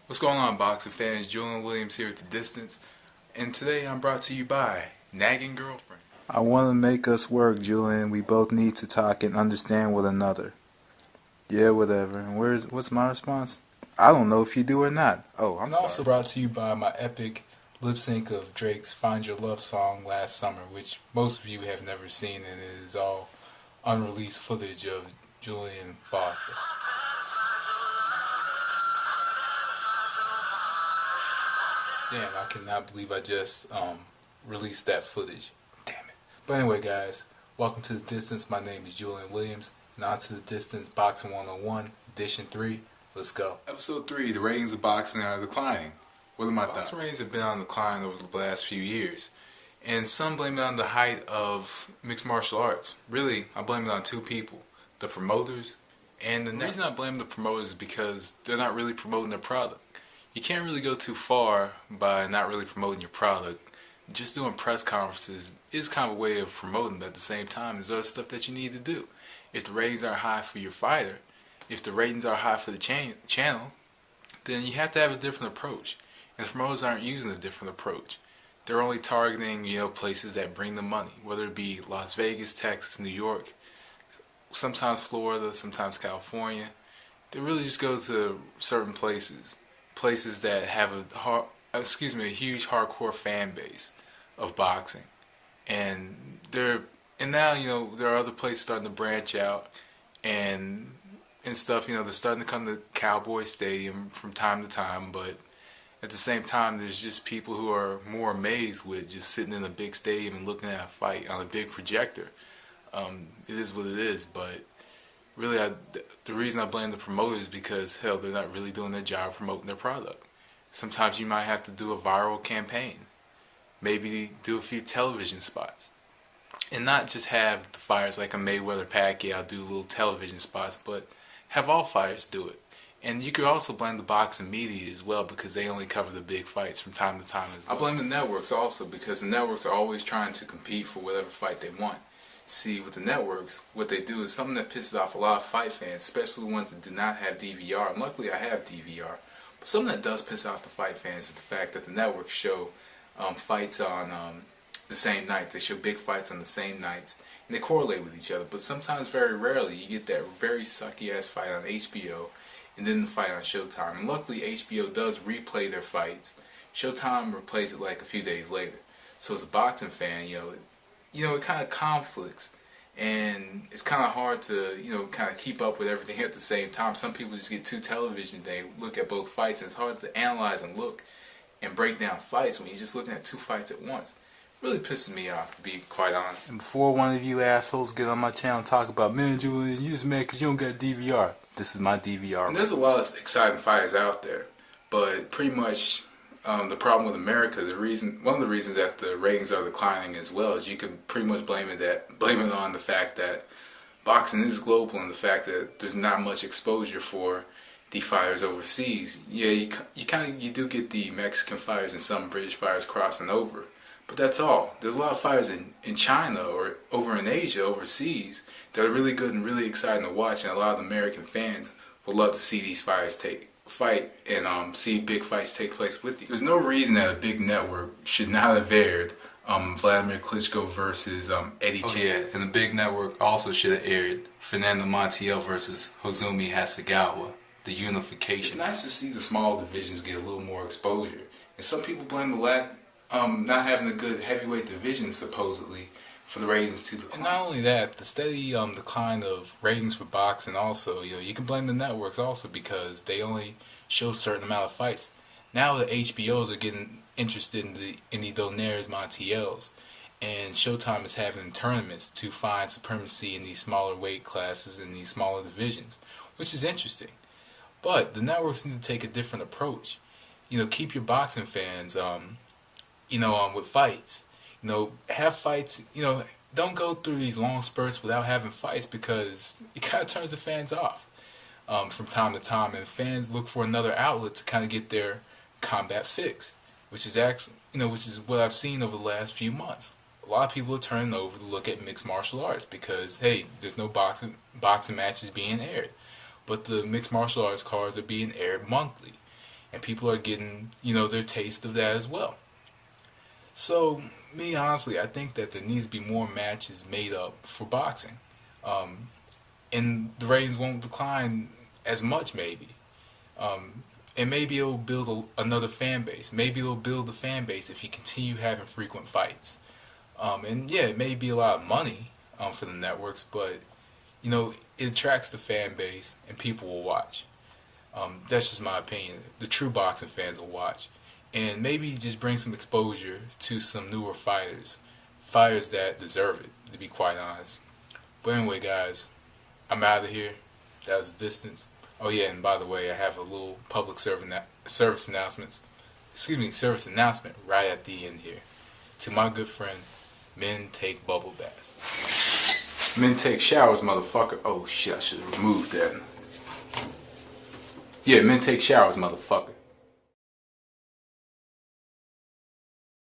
What's going on, boxing fans? Julian Williams here at The Distance, and today I'm brought to you by Nagging Girlfriend. I want to make us work, Julian. We both need to talk and understand one another. Yeah, whatever. And what's my response? I don't know if you do or not. Oh, I'm sorry. Also brought to you by my epic lip sync of Drake's Find Your Love song last summer, which most of you have never seen, and it is all unreleased footage of Julian Foster. Damn, I cannot believe I just released that footage. Damn it. But anyway, guys, welcome to The Distance. My name is Julian Williams, and on to The Distance Boxing 101, Edition 3. Let's go. Episode 3, the ratings of boxing are declining. What are my thoughts? Boxing ratings have been on decline over the last few years, and some blame it on the height of mixed martial arts. Really, I blame it on two people, the promoters and the reason I blame the promoters is because they're not really promoting their product. You can't really go too far by not really promoting your product. Just doing press conferences is kind of a way of promoting, but at the same time, there's other stuff that you need to do. If the ratings are high for your fighter, if the ratings are high for the channel, then you have to have a different approach. And the promoters aren't using a different approach. They're only targeting, places that bring them money, whether it be Las Vegas, Texas, New York, sometimes Florida, sometimes California. They really just go to certain places that have a huge hardcore fan base of boxing, and now there are other places starting to branch out and stuff. They're starting to come to Cowboy Stadium from time to time, but at the same time, there's just people who are more amazed with just sitting in a big stadium and looking at a fight on a big projector. It is what it is, but really, the reason I blame the promoters is because, hell, they're not really doing their job promoting their product. Sometimes you might have to do a viral campaign. Maybe do a few television spots. And not just have the fighters like a Mayweather Pacquiao do little television spots, but have all fighters do it. And you could also blame the boxing media as well because they only cover the big fights from time to time as well. I blame the networks also because the networks are always trying to compete for whatever fight they want. See, with the networks, what they do is something that pisses off a lot of fight fans, especially the ones that do not have DVR. And luckily, I have DVR. But something that does piss off the fight fans is the fact that the networks show fights on the same nights. They show big fights on the same nights, and they correlate with each other. But sometimes, very rarely, you get that very sucky-ass fight on HBO, and then the fight on Showtime. And luckily, HBO does replay their fights. Showtime replays it like a few days later. So as a boxing fan, it kind of conflicts, and it's kind of hard to, kind of keep up with everything at the same time. Some people just get two television, they look at both fights, and it's hard to analyze and look and break down fights when you're just looking at two fights at once. It really pisses me off, to be quite honest. And before one of you assholes get on my channel and talk about, man, Julian, you just mad because you don't got DVR. This is my DVR. And there's a lot of exciting fighters out there, but pretty much the problem with America, one of the reasons that the ratings are declining as well is you could pretty much blame it on the fact that boxing is global and the fact that there's not much exposure for the fighters overseas. Yeah, you do get the Mexican fighters and some British fighters crossing over, but that's all. There's a lot of fighters in China or over in Asia, overseas, that are really good and really exciting to watch, and a lot of American fans would love to see these fighters fight and see big fights take place with you. There's no reason that a big network should not have aired Vladimir Klitschko versus Eddie Chan. Yeah, and the big network also should have aired Fernando Montiel versus Hozumi Hasegawa, the unification. It's nice to see the small divisions get a little more exposure, and some people blame the lack, not having a good heavyweight division supposedly, for the ratings to decline. And not only that, the steady decline of ratings for boxing also, you can blame the networks also because they only show a certain amount of fights. Now the HBOs are getting interested in the Donaires Montiels, and Showtime is having tournaments to find supremacy in these smaller weight classes and these smaller divisions, which is interesting. But the networks need to take a different approach. Keep your boxing fans, with fights. Have fights, don't go through these long spurts without having fights because it kind of turns the fans off from time to time, and fans look for another outlet to kind of get their combat fix, which is what I've seen over the last few months. A lot of people are turning over to look at mixed martial arts because, hey, there's no boxing matches being aired, but the mixed martial arts cards are being aired monthly. and people are getting, their taste of that as well. So, me honestly, I think that there needs to be more matches made up for boxing. And the ratings won't decline as much, maybe. And maybe it'll build another fan base. Maybe it'll build a fan base if you continue having frequent fights. And yeah, it may be a lot of money for the networks, but it attracts the fan base and people will watch. That's just my opinion. The true boxing fans will watch. And maybe just bring some exposure to some newer fighters that deserve it, to be quite honest. But anyway, guys, I'm out of here. That was The Distance. Oh yeah, and by the way, I have a little public service announcement right at the end here. To my good friend, men take bubble baths. Men take showers, motherfucker. Oh shit, I should have removed that. Yeah, men take showers, motherfucker.